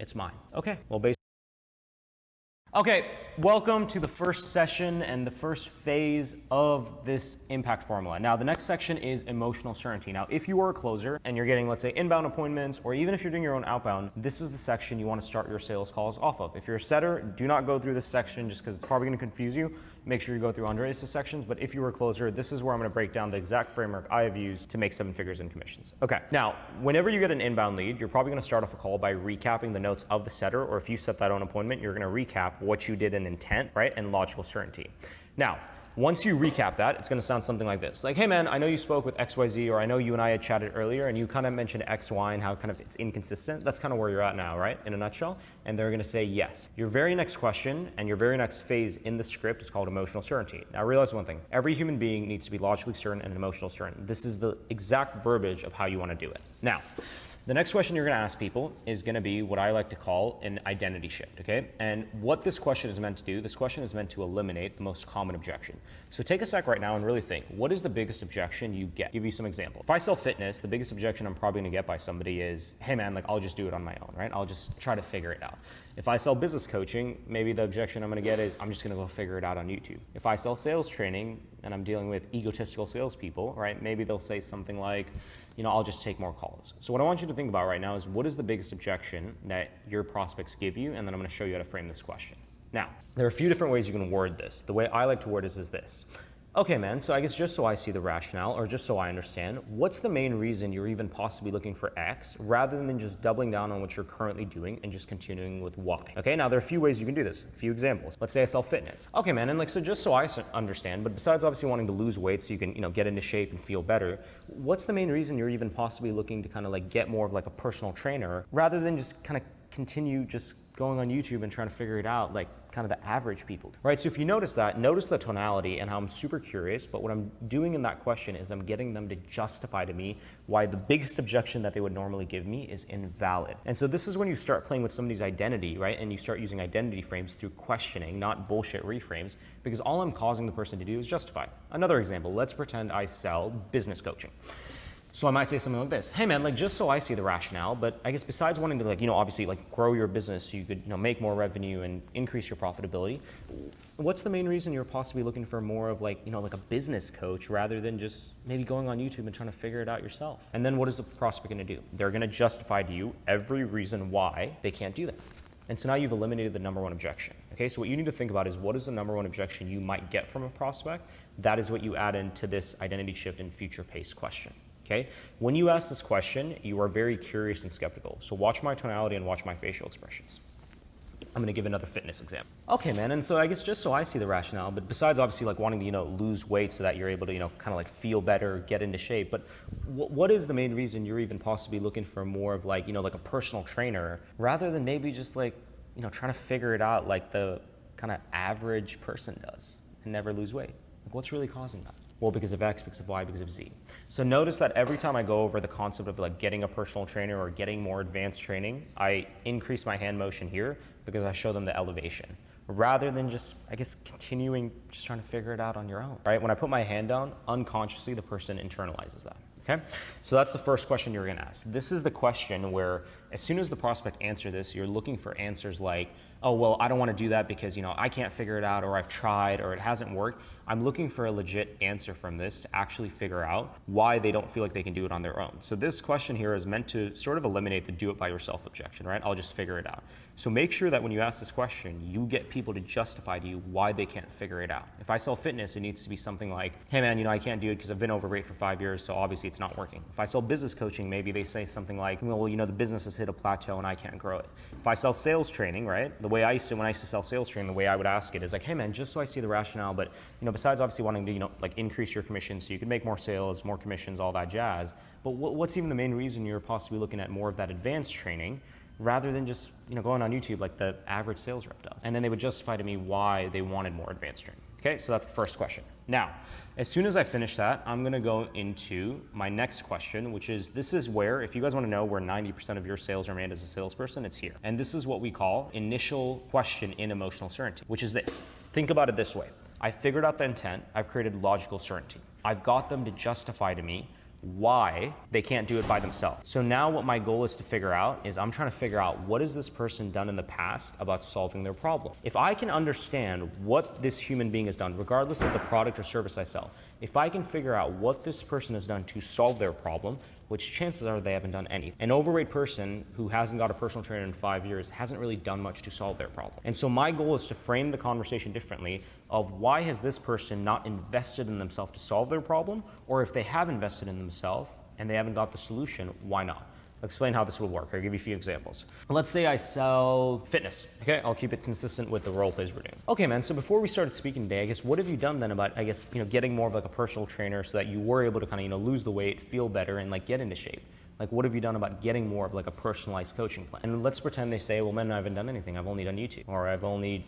It's mine. Okay, well, Okay, welcome to the first session and the first phase of this impact formula. Now, the next section is emotional certainty. Now, if you are a closer and you're getting, let's say, inbound appointments, or even if you're doing your own outbound, this is the section you want to start your sales calls off of. If you're a setter, do not go through this section just because it's probably going to confuse you. Make sure you go through Andreas' sections, but if you were a closer, this is where I'm going to break down the exact framework I have used to make 7 figures in commissions. Okay, now, whenever you get an inbound lead, you're probably going to start off a call by recapping the notes of the setter, or if you set that own appointment, you're going to recap what you did in intent, right, and logical certainty. Now, once you recap that, it's going to sound something like this. Like, hey man, I know you spoke with XYZ, or I know you and I had chatted earlier and you kind of mentioned X, Y, and how kind of it's inconsistent. That's kind of where you're at now, right? In a nutshell. And they're going to say yes. Your very next question and your very next phase in the script is called emotional certainty. Now realize one thing, every human being needs to be logically certain and emotional certain. This is the exact verbiage of how you want to do it. Now, the next question you're going to ask people is going to be what I like to call an identity shift, okay? And what this question is meant to do, this question is meant to eliminate the most common objection. So take a sec right now and really think, what is the biggest objection you get? I'll give you some examples. If I sell fitness, the biggest objection I'm probably going to get by somebody is, hey man, like I'll just do it on my own, right? I'll just try to figure it out. If I sell business coaching, maybe the objection I'm going to get is, I'm just going to go figure it out on YouTube. If I sell sales training and I'm dealing with egotistical salespeople, right? Maybe they'll say something like, you know, I'll just take more calls. So what I want you to think about right now is, what is the biggest objection that your prospects give you? And then I'm going to show you how to frame this question. Now, there are a few different ways you can word this. The way I like to word this is this. Okay, man, so I guess just so I see the rationale, or just so I understand, what's the main reason you're even possibly looking for X, rather than just doubling down on what you're currently doing and just continuing with Y? Okay, now there are a few ways you can do this, a few examples. Let's say I sell fitness. Okay, man, and like, so just so I understand, but besides obviously wanting to lose weight so you can, you know, get into shape and feel better, what's the main reason you're even possibly looking to kind of like get more of like a personal trainer, rather than just kind of continue just going on YouTube and trying to figure it out like kind of the average people, right? So if you notice that, notice the tonality and how I'm super curious, but what I'm doing in that question is I'm getting them to justify to me why the biggest objection that they would normally give me is invalid. And so this is when you start playing with somebody's identity, right? And you start using identity frames through questioning, not bullshit reframes, because all I'm causing the person to do is justify. Another example, let's pretend I sell business coaching. So I might say something like this, hey man, like just so I see the rationale, but I guess besides wanting to like, you know, obviously like grow your business so you could, you know, make more revenue and increase your profitability, what's the main reason you're possibly looking for more of like, you know, like a business coach rather than just maybe going on YouTube and trying to figure it out yourself? And then what is the prospect gonna do? They're gonna justify to you every reason why they can't do that. And so now you've eliminated the number one objection. Okay, so what you need to think about is, what is the number one objection you might get from a prospect? That is what you add into this identity shift and future pace question. Okay? When you ask this question, you are very curious and skeptical. So watch my tonality and watch my facial expressions. I'm going to give another fitness example. Okay, man, and so I guess just so I see the rationale, but besides obviously like wanting to, you know, lose weight so that you're able to, you know, kind of like feel better, get into shape, but what is the main reason you're even possibly looking for more of like, you know, like a personal trainer, rather than maybe just like, you know, trying to figure it out like the kind of average person does and never lose weight? Like, what's really causing that? Well, because of X, because of Y, because of Z. So notice that every time I go over the concept of like getting a personal trainer or getting more advanced training, I increase my hand motion here because I show them the elevation, rather than just, I guess, continuing just trying to figure it out on your own, right? When I put my hand down, unconsciously the person internalizes that. Okay, so that's the first question you're gonna ask. This is the question where as soon as the prospect answers this, you're looking for answers like, oh, well, I don't wanna do that because, you know, I can't figure it out, or I've tried, or it hasn't worked. I'm looking for a legit answer from this to actually figure out why they don't feel like they can do it on their own. So this question here is meant to sort of eliminate the do it by yourself objection, right? I'll just figure it out. So make sure that when you ask this question, you get people to justify to you why they can't figure it out. If I sell fitness, it needs to be something like, hey man, you know, I can't do it because I've been overweight for 5 years, so obviously it's not working. If I sell business coaching, maybe they say something like, well, you know, the business has hit a plateau and I can't grow it. If I sell sales training, right, the way I used to, when I used to sell sales training, the way I would ask it is like, hey man, just so I see the rationale, but, you know, besides obviously wanting to, you know, like increase your commission so you can make more sales, more commissions, all that jazz, but what's even the main reason you're possibly looking at more of that advanced training rather than just, you know, going on YouTube like the average sales rep does? And then they would justify to me why they wanted more advanced training. Okay, so that's the first question. Now, as soon as I finish that, I'm gonna go into my next question, which is, this is where, if you guys wanna know where 90% of your sales are made as a salesperson, it's here. And this is what we call initial question in emotional certainty, which is this. Think about it this way. I figured out the intent, I've created logical certainty. I've got them to justify to me why they can't do it by themselves. So now what my goal is to figure out is I'm trying to figure out what has this person done in the past about solving their problem. If I can understand what this human being has done, regardless of the product or service I sell, if I can figure out what this person has done to solve their problem, which chances are they haven't done anything. An overweight person who hasn't got a personal trainer in 5 years hasn't really done much to solve their problem. And so my goal is to frame the conversation differently of why has this person not invested in themselves to solve their problem, or if they have invested in themselves and they haven't got the solution, why not? I'll explain how this will work. I'll give you a few examples. Let's say I sell fitness. Okay, I'll keep it consistent with the role plays we're doing. Okay, man, so before we started speaking today, I guess what have you done then about, getting more of like a personal trainer so that you were able to kind of, lose the weight, feel better, and like get into shape? Like, what have you done about getting more of like a personalized coaching plan? And let's pretend they say, well, man, I haven't done anything. I've only done YouTube, or I've only,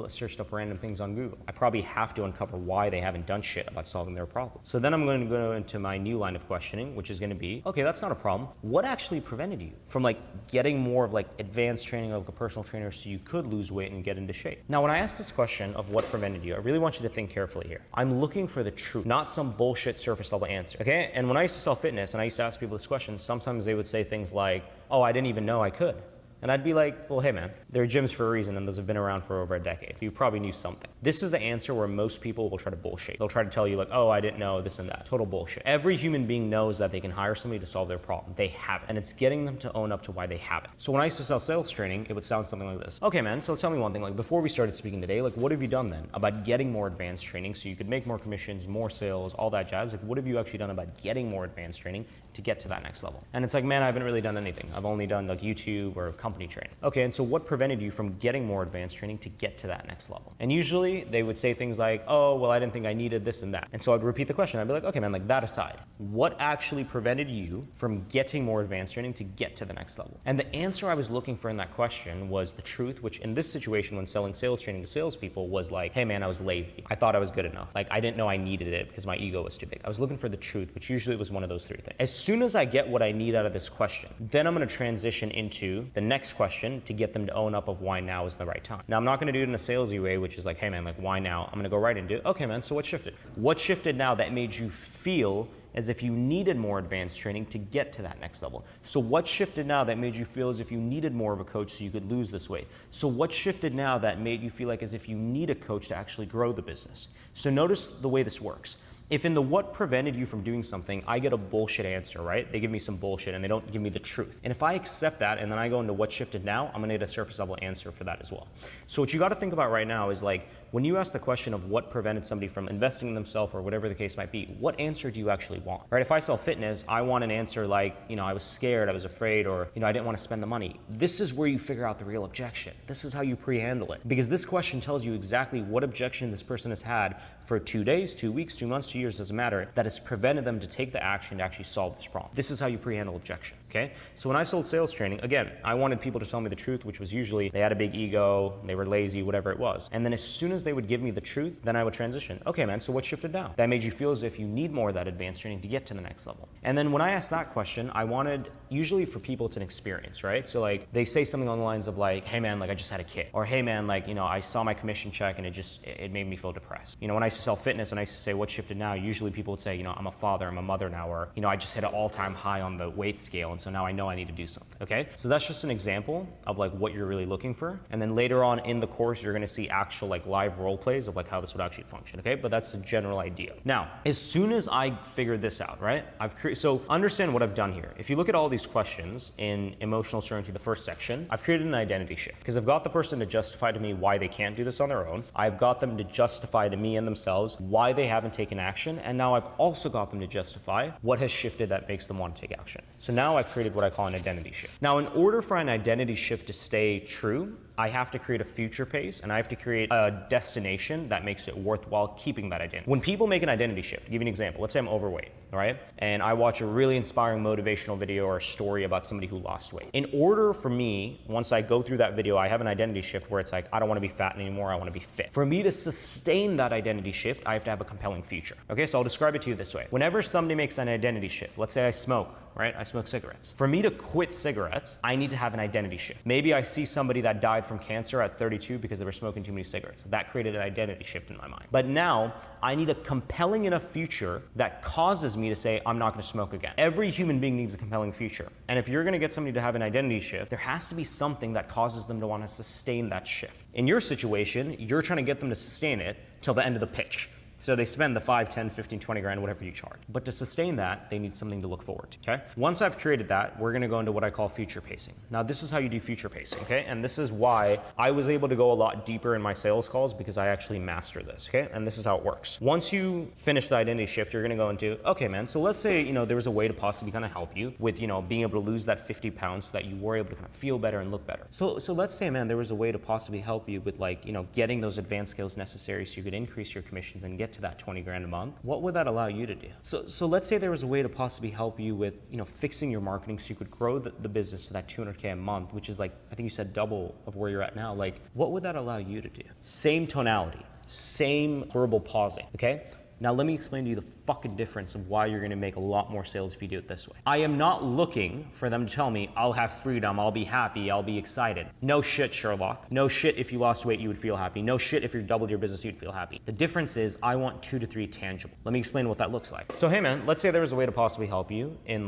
searched up random things on Google. I probably have to uncover why they haven't done shit about solving their problem. So then I'm going to go into my new line of questioning, which is going to be, okay, that's not a problem. What actually prevented you from like getting more of like advanced training of like a personal trainer so you could lose weight and get into shape? Now, when I ask this question of what prevented you, I really want you to think carefully here. I'm looking for the truth, not some bullshit surface level answer. Okay? And when I used to sell fitness and I used to ask people this question, sometimes they would say things like, oh, I didn't even know I could. And I'd be like, well, hey man, there are gyms for a reason and those have been around for over a decade. You probably knew something. This is the answer where most people will try to bullshit. They'll try to tell you like, oh, I didn't know this and that. Total bullshit. Every human being knows that they can hire somebody to solve their problem. They haven't. And it's getting them to own up to why they haven't. So when I used to sell sales training, it would sound something like this. Okay, man, so tell me one thing. Like before we started speaking today, like what have you done then about getting more advanced training so you could make more commissions, more sales, all that jazz? Like what have you actually done about getting more advanced training to get to that next level? And it's like, man, I haven't really done anything. I've only done like YouTube or company training. Okay, and so what prevented you from getting more advanced training to get to that next level? And usually they would say things like, oh, well, I didn't think I needed this and that. And so I'd repeat the question. I'd be like, okay, man, like that aside, what actually prevented you from getting more advanced training to get to the next level? And the answer I was looking for in that question was the truth, which in this situation when selling sales training to salespeople was like, hey man, I was lazy. I thought I was good enough. Like I didn't know I needed it because my ego was too big. I was looking for the truth, which usually was one of those three things. As soon as I get what I need out of this question, then I'm going to transition into the next question to get them to own up of why now is the right time. Now, I'm not going to do it in a salesy way, which is like, hey man, like why now? I'm going to go right into it. Okay, man, so what shifted? What shifted now that made you feel as if you needed more advanced training to get to that next level? So what shifted now that made you feel as if you needed more of a coach so you could lose this weight? So what shifted now that made you feel like as if you need a coach to actually grow the business? So notice the way this works. If in the what prevented you from doing something, I get a bullshit answer, right? They give me some bullshit and they don't give me the truth. And if I accept that and then I go into what shifted now, I'm gonna get a surface level answer for that as well. So what you gotta think about right now is like, when you ask the question of what prevented somebody from investing in themselves or whatever the case might be, what answer do you actually want, right? If I sell fitness, I want an answer like, I was scared, I was afraid, or, I didn't want to spend the money. This is where you figure out the real objection. This is how you pre-handle it. Because this question tells you exactly what objection this person has had for 2 days, 2 weeks, 2 months, 2 years, doesn't matter, that has prevented them to take the action to actually solve this problem. This is how you pre-handle objection, okay? So when I sold sales training, again, I wanted people to tell me the truth, which was usually they had a big ego, they were lazy, whatever it was. And then as soon as they would give me the truth, then I would transition. Okay, man, so what shifted now? That made you feel as if you need more of that advanced training to get to the next level. And then when I asked that question, I wanted, usually for people, it's an experience, right? So like, they say something along the lines of like, hey man, like I just had a kid. Or hey man, like, I saw my commission check and it made me feel depressed. When I used to sell fitness and I used to say, what shifted now? Usually people would say, I'm a father, I'm a mother now, or, I just hit an all-time high on the weight scale, and so now I know I need to do something, okay? So that's just an example of like what you're really looking for. And then later on in the course, you're gonna see actual like live role plays of like how this would actually function, okay? But that's the general idea. Now, as soon as I figured this out, right? So understand what I've done here. If you look at all these questions in emotional certainty, the first section, I've created an identity shift because I've got the person to justify to me why they can't do this on their own. I've got them to justify to me and themselves why they haven't taken action. And now I've also got them to justify what has shifted that makes them want to take action. So now I've created what I call an identity shift. Now, in order for an identity shift to stay true, I have to create a future pace and I have to create a destination that makes it worthwhile keeping that identity. When people make an identity shift, I'll give you an example. Let's say I'm overweight, all right? And I watch a really inspiring motivational video or a story about somebody who lost weight. In order for me, once I go through that video, I have an identity shift where it's like, I don't want to be fat anymore, I want to be fit. For me to sustain that identity shift, I have to have a compelling future. Okay, so I'll describe it to you this way. Whenever somebody makes an identity shift, let's say I smoke, right? I smoke cigarettes. For me to quit cigarettes, I need to have an identity shift. Maybe I see somebody that died from cancer at 32 because they were smoking too many cigarettes. That created an identity shift in my mind. But now I need a compelling enough future that causes me to say, I'm not gonna smoke again. Every human being needs a compelling future. And if you're gonna get somebody to have an identity shift, there has to be something that causes them to wanna sustain that shift. In your situation, you're trying to get them to sustain it till the end of the pitch. So they spend the 5, 10, 15, 20 grand, whatever you charge. But to sustain that, they need something to look forward to, okay? Once I've created that, we're gonna go into what I call future pacing. Now, this is how you do future pacing, okay? And this is why I was able to go a lot deeper in my sales calls, because I actually master this, okay? And this is how it works. Once you finish the identity shift, you're gonna go into, okay, man, so let's say, there was a way to possibly kind of help you with, being able to lose that 50 pounds so that you were able to kind of feel better and look better. So let's say, man, there was a way to possibly help you with getting those advanced skills necessary so you could increase your commissions and get to that 20 grand a month. What would that allow you to do? So let's say there was a way to possibly help you with, fixing your marketing so you could grow the business to that 200K a month, which is I think you said double of where you're at now. What would that allow you to do? Same tonality, same verbal pausing, okay? Now let me explain to you the fucking difference of why you're gonna make a lot more sales if you do it this way. I am not looking for them to tell me, I'll have freedom, I'll be happy, I'll be excited. No shit, Sherlock. No shit, if you lost weight, you would feel happy. No shit, if you doubled your business, you'd feel happy. The difference is I want 2 to 3 tangible. Let me explain what that looks like. So hey man, let's say there was a way to possibly help you in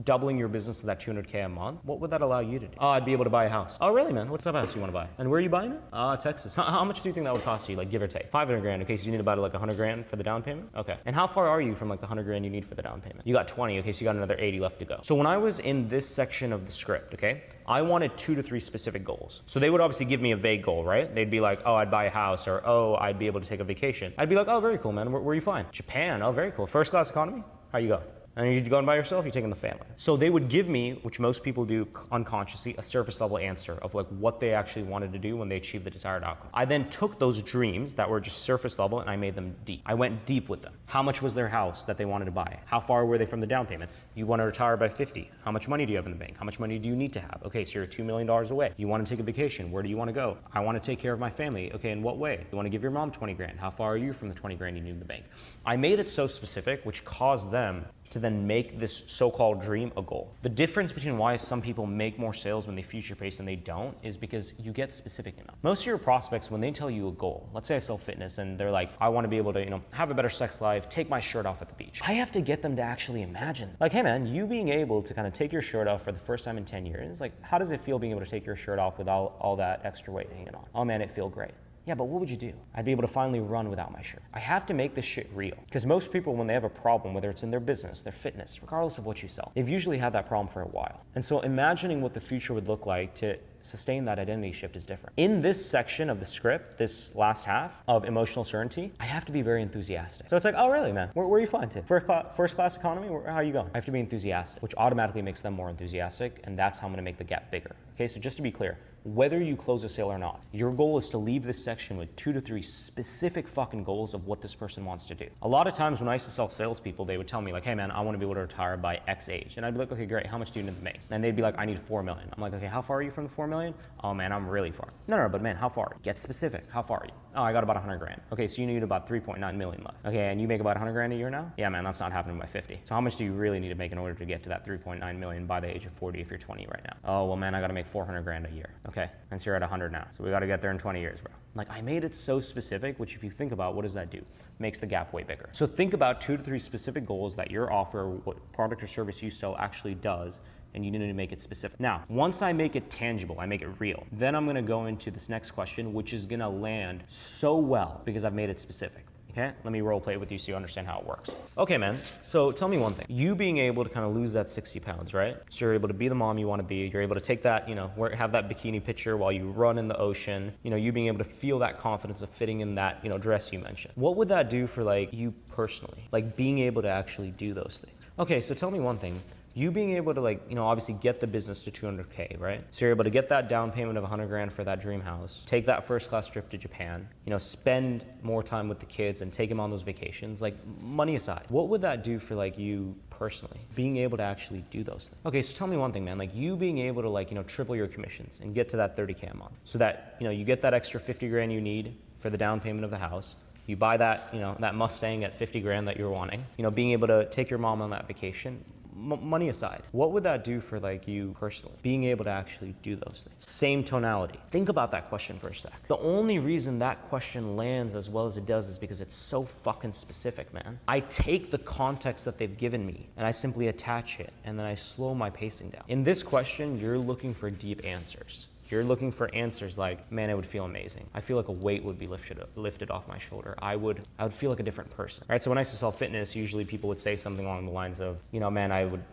doubling your business to that 200K a month. What would that allow you to do? Oh, I'd be able to buy a house. Oh really, man? What type of house you wanna buy? And where are you buying it? Texas. How much do you think that would cost you, give or take? 500 grand, okay, so you need about 100 grand for the down payment? Okay. And how far are you from the 100 grand you need for the down payment? You got 20, okay, so you got another 80 left to go. So when I was in this section of the script, okay, I wanted 2 to 3 specific goals. So they would obviously give me a vague goal, right? They'd be like, oh, I'd buy a house, or oh, I'd be able to take a vacation. I'd be like, oh, very cool, man. Where are you flying? Japan. Oh, very cool. First class economy? How you going? And you're going by yourself, you're taking the family. So they would give me, which most people do unconsciously, a surface level answer of what they actually wanted to do when they achieved the desired outcome. I then took those dreams that were just surface level and I made them deep. I went deep with them. How much was their house that they wanted to buy? How far were they from the down payment? You want to retire by 50. How much money do you have in the bank? How much money do you need to have? Okay, so you're $2 million away. You want to take a vacation. Where do you want to go? I want to take care of my family. Okay, in what way? You want to give your mom 20 grand. How far are you from the 20 grand you need in the bank? I made it so specific, which caused them to then make this so-called dream a goal. The difference between why some people make more sales when they future pace and they don't is because you get specific enough. Most of your prospects, when they tell you a goal, let's say I sell fitness and they're like, I want to be able to, have a better sex life, take my shirt off at the beach. I have to get them to actually imagine. Hey man, you being able to kind of take your shirt off for the first time in 10 years, how does it feel being able to take your shirt off with all that extra weight hanging on? Oh man, it feel great. Yeah, but what would you do? I'd be able to finally run without my shirt. I have to make this shit real. Because most people, when they have a problem, whether it's in their business, their fitness, regardless of what you sell, they've usually had that problem for a while. And so imagining what the future would look like to sustain that identity shift is different. In this section of the script, this last half of emotional certainty, I have to be very enthusiastic. So it's oh really, man? Where are you flying to? First class economy? How are you going? I have to be enthusiastic, which automatically makes them more enthusiastic, and that's how I'm gonna make the gap bigger. Okay, so just to be clear, whether you close a sale or not, your goal is to leave this section with 2 to 3 specific fucking goals of what this person wants to do. A lot of times when I used to sell salespeople, they would tell me hey man, I want to be able to retire by X age. And I'd be like, okay, great, how much do you need to make? And they'd be like, I need 4 million. I'm like, okay, how far are you from the 4 million? Oh man, I'm really far. No, but man, how far? Get specific. How far are you? Oh, I got about 100 grand. Okay, so you need about 3.9 million left. Okay, and you make about 100 grand a year now? Yeah, man, that's not happening by 50. So how much do you really need to make in order to get to that 3.9 million by the age of 40 if you're 20 right now? Oh, well, man, I got to make 400 grand a year. Okay, and so you're at 100 now. So we got to get there in 20 years, bro. I made it so specific, which if you think about, what does that do? Makes the gap way bigger. So think about 2 to 3 specific goals that your offer, what product or service you sell actually does, and you need to make it specific. Now, once I make it tangible, I make it real, then I'm gonna go into this next question, which is gonna land so well because I've made it specific. Okay, let me role play it with you so you understand how it works. Okay, man, so tell me one thing. You being able to kind of lose that 60 pounds, right? So you're able to be the mom you want to be. You're able to take that, have that bikini picture while you run in the ocean. You being able to feel that confidence of fitting in that, dress you mentioned. What would that do for you personally? Being able to actually do those things. Okay, so tell me one thing. You being able to obviously get the business to 200K, right? So you're able to get that down payment of 100 grand for that dream house, take that first class trip to Japan, spend more time with the kids and take them on those vacations, money aside. What would that do for you personally, being able to actually do those things? Okay, so tell me one thing, man, you being able to triple your commissions and get to that 30K a month so that, you get that extra 50 grand you need for the down payment of the house. You buy that, that Mustang at 50 grand that you're wanting, being able to take your mom on that vacation. money aside, what would that do for like you personally? Being able to actually do those things. Same tonality. Think about that question for a sec. The only reason that question lands as well as it does is because it's so fucking specific, man. I take the context that they've given me and I simply attach it and then I slow my pacing down. In this question, you're looking for deep answers. You're looking for answers like, man, it would feel amazing. I feel like a weight would be lifted off my shoulder. I would feel like a different person. Right? So when I used to sell fitness, usually people would say something along the lines of, man, I would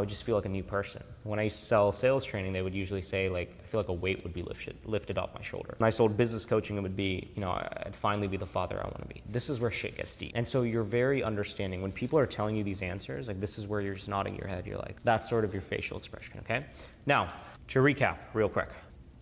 just feel like a new person. When I used to sell sales training, they would usually say like, I feel like a weight would be lifted off my shoulder. When I sold business coaching, it would be, I'd finally be the father I want to be. This is where shit gets deep. And so you're very understanding. When people are telling you these answers, like this is where you're just nodding your head. You're like, that's sort of your facial expression, okay? Now, to recap real quick.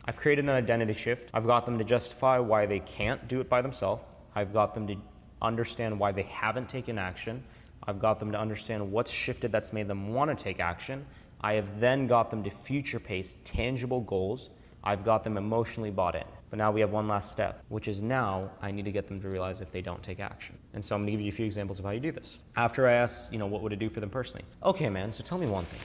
I've created an identity shift. I've got them to justify why they can't do it by themselves. I've got them to understand why they haven't taken action. I've got them to understand what's shifted that's made them want to take action. I have then got them to future pace tangible goals. I've got them emotionally bought in. But now we have one last step, which is now I need to get them to realize if they don't take action. And so I'm gonna give you a few examples of how you do this. After I ask, what would it do for them personally? Okay, man, so tell me one thing.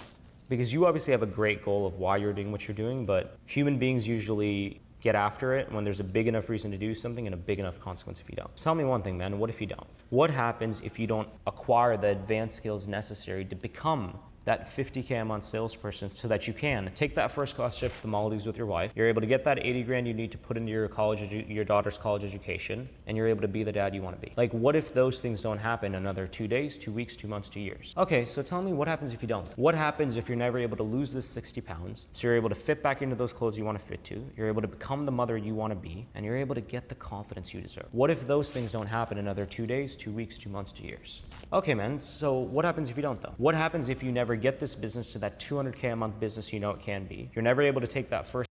Because you obviously have a great goal of why you're doing what you're doing, but human beings usually get after it when there's a big enough reason to do something and a big enough consequence if you don't. Tell me one thing, man, what if you don't? What happens if you don't acquire the advanced skills necessary to become that 50K a month salesperson so that you can take that first class trip to the Maldives with your wife, you're able to get that 80 grand you need to put into your daughter's college education, and you're able to be the dad you want to be. Like, what if those things don't happen in another 2 days, 2 weeks, 2 months, 2 years? Okay, so tell me what happens if you don't? What happens if you're never able to lose this 60 pounds, so you're able to fit back into those clothes you want to fit to, you're able to become the mother you want to be, and you're able to get the confidence you deserve? What if those things don't happen in another 2 days, 2 weeks, 2 months, 2 years? Okay, man, so what happens if you don't though? What happens if you never get this business to that 200K a month business you know it can be? You're never able to take that first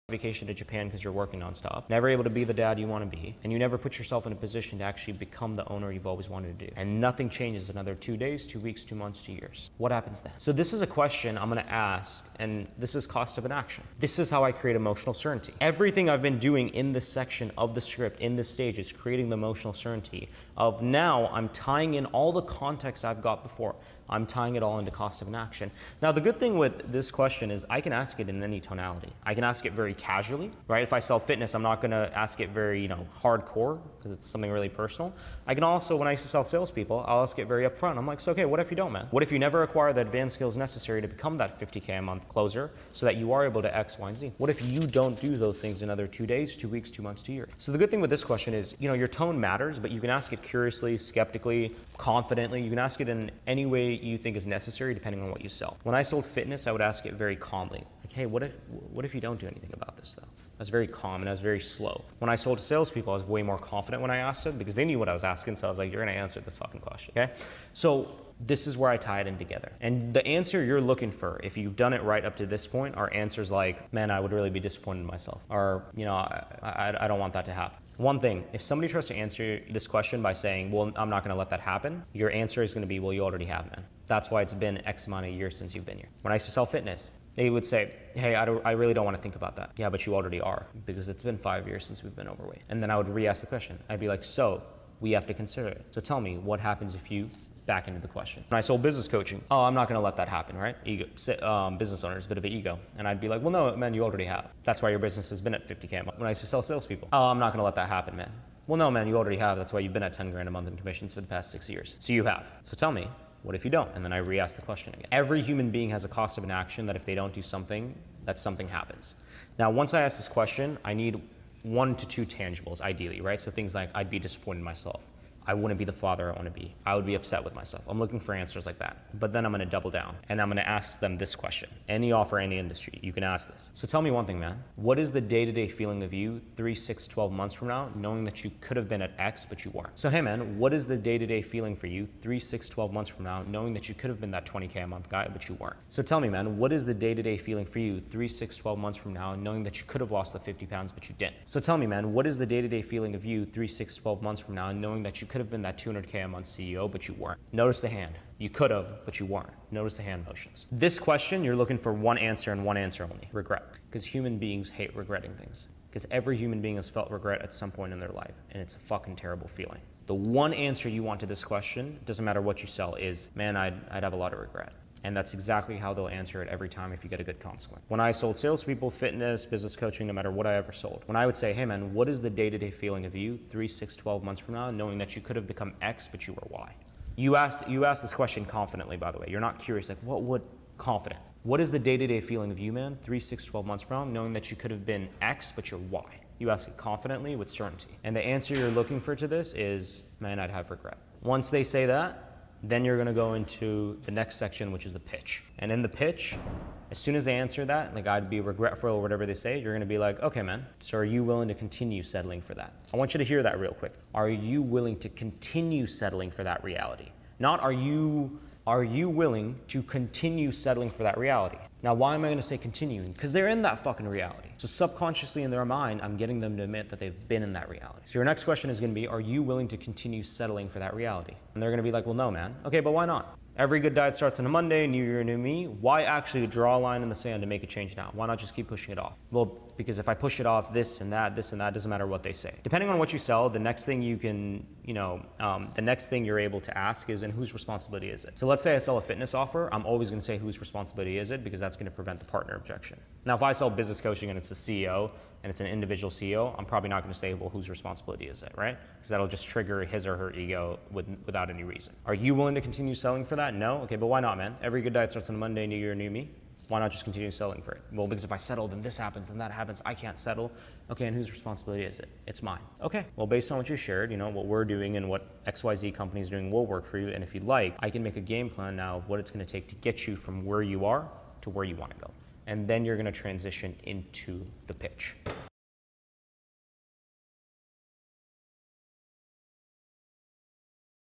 vacation to Japan because you're working nonstop, never able to be the dad you want to be, and you never put yourself in a position to actually become the owner you've always wanted to do. And nothing changes another 2 days, 2 weeks, 2 months, 2 years. What happens then? So this is a question I'm going to ask, and this is cost of inaction. This is how I create emotional certainty. Everything I've been doing in this section of the script, in this stage, is creating the emotional certainty of now I'm tying in all the context I've got before. I'm tying it all into cost of inaction. Now, the good thing with this question is I can ask it in any tonality. I can ask it very casually, right? If I sell fitness, I'm not gonna ask it very, hardcore because it's something really personal. I can also, when I used to sell salespeople, I'll ask it very upfront. I'm like, so okay, what if you don't, man? What if you never acquire the advanced skills necessary to become that 50K a month closer so that you are able to X, Y, and Z? What if you don't do those things in another 2 days, 2 weeks, 2 months, 2 years? So the good thing with this question is, your tone matters, but you can ask it curiously, skeptically, confidently. You can ask it in any way you think is necessary depending on what you sell. When I sold fitness, I would ask it very calmly. Like, hey, what if you don't do anything about this though? I was very calm and I was very slow. When I sold to salespeople, I was way more confident when I asked them because they knew what I was asking, so I was like, you're gonna answer this fucking question, okay? So this is where I tie it in together. And the answer you're looking for, if you've done it right up to this point, are answers like, man, I would really be disappointed in myself. Or, I don't want that to happen. One thing, if somebody tries to answer this question by saying, well, I'm not gonna let that happen, your answer is gonna be, well, you already have, man. That's why it's been X amount of years since you've been here. When I used to sell fitness, they would say, hey, I really don't want to think about that. Yeah, but you already are, because it's been 5 years since we've been overweight. And then I would re-ask the question. I'd be like, so we have to consider it. So tell me, what happens if you back into the question? When I sold business coaching, oh, I'm not going to let that happen, right? Ego, business owners, a bit of an ego. And I'd be like, well, no, man, you already have. That's why your business has been at 50K a month. When I used to sell salespeople, oh, I'm not going to let that happen, man. Well, no, man, you already have. That's why you've been at 10 grand a month in commissions for the past 6 years. So you have. So tell me, what if you don't? And then I re-ask the question again. Every human being has a cost of inaction that if they don't do something, that something happens. Now, once I ask this question, I need 1 to 2 tangibles, ideally, right? So things like, I'd be disappointed in myself. I wouldn't be the father I want to be. I would be upset with myself. I'm looking for answers like that. But then I'm going to double down and I'm going to ask them this question. Any offer, any industry, you can ask this. So tell me one thing, man. What is the day-to-day feeling of you 3, 6, 12 months from now, knowing that you could have been at X, but you weren't? So hey, man, what is the day-to-day feeling for you 3, 6, 12 months from now, knowing that you could have been that 20K a month guy, but you weren't? So tell me, man, what is the day-to-day feeling for you 3, 6, 12 months from now, knowing that you could have lost the 50 pounds, but you didn't? So tell me, man, what is the day-to-day feeling of you 3, 6, 12 months from now, knowing that you could have been that 200K a month CEO, but you weren't? Notice the hand. You could have, but you weren't. Notice the hand motions. This question, you're looking for one answer and one answer only: regret. Because human beings hate regretting things. Because every human being has felt regret at some point in their life, and it's a fucking terrible feeling. The one answer you want to this question, doesn't matter what you sell, is, man, I'd have a lot of regret. And that's exactly how they'll answer it every time if you get a good consequence. When I sold salespeople, fitness, business coaching, no matter what I ever sold, when I would say, hey man, what is the day-to-day feeling of you 3, 6, 12 months from now, knowing that you could have become X, but you were Y? You asked this question confidently, by the way. You're not curious, like what would confident? What is the day-to-day feeling of you, man, 3, 6, 12 months from now, knowing that you could have been X, but you're Y? You ask it confidently with certainty. And the answer you're looking for to this is, man, I'd have regret. Once they say that, then you're gonna go into the next section, which is the pitch. And in the pitch, as soon as they answer that, like I'd be regretful or whatever they say, you're gonna be like, okay man, so are you willing to continue settling for that? I want you to hear that real quick. Are you willing to continue settling for that reality? Not are you willing to continue settling for that reality? Now, why am I gonna say continuing? Because they're in that fucking reality. So subconsciously in their mind, I'm getting them to admit that they've been in that reality. So your next question is gonna be, are you willing to continue settling for that reality? And they're gonna be like, well, no, man. Okay, but why not? Every good diet starts on a Monday, new year, new me. Why actually draw a line in the sand and make a change now? Why not just keep pushing it off? Well, because if I push it off, this and that, doesn't matter what they say. Depending on what you sell, the next thing you can, the next thing you're able to ask is, and whose responsibility is it? So let's say I sell a fitness offer, I'm always gonna say whose responsibility is it, because that's gonna prevent the partner objection. Now, if I sell business coaching and it's a CEO, and it's an individual CEO, I'm probably not gonna say, well, whose responsibility is it, right? Because that'll just trigger his or her ego without any reason. Are you willing to continue selling for that? No? Okay, but why not, man? Every good diet starts on a Monday, new year, new me. Why not just continue selling for it? Well, because if I settle, then this happens, and that happens, I can't settle. Okay, and whose responsibility is it? It's mine. Okay, well, based on what you shared, what we're doing and what XYZ company is doing will work for you, and if you'd like, I can make a game plan now of what it's gonna take to get you from where you are to where you wanna go. And then you're gonna transition into the pitch.